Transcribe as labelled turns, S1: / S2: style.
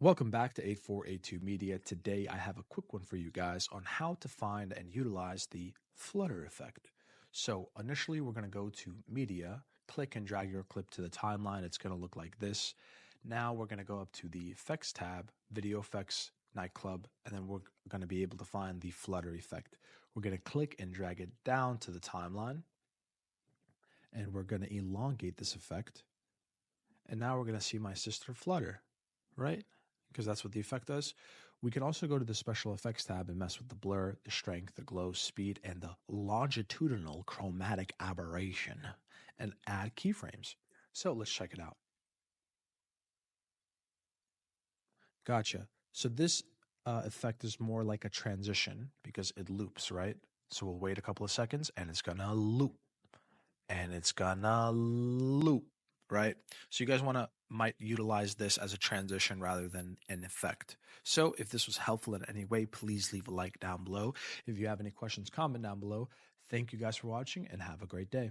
S1: Welcome back to 8482 Media. Today I have a quick one for you guys on how to find and utilize the Flutter effect. So initially we're going to go to Media, click and drag your clip to the timeline. It's going to look like this. Now we're going to go up to the Effects tab, Video Effects, Nightclub, and then we're going to be able to find the Flutter effect. We're going to click and drag it down to the timeline, and we're going to elongate this effect. And now we're going to see my sister Flutter, right? Because that's what the effect does. We can also go to the Special Effects tab and mess with the blur, the strength, the glow, speed, and the longitudinal chromatic aberration and add keyframes. So let's check it out. Gotcha. So this effect is more like a transition because it loops, right? So we'll wait a couple of seconds and it's gonna loop. And it's gonna loop, right? So you guys might utilize this as a transition rather than an effect. So if this was helpful in any way, please leave a like down below. If you have any questions, comment down below. Thank you guys for watching and have a great day.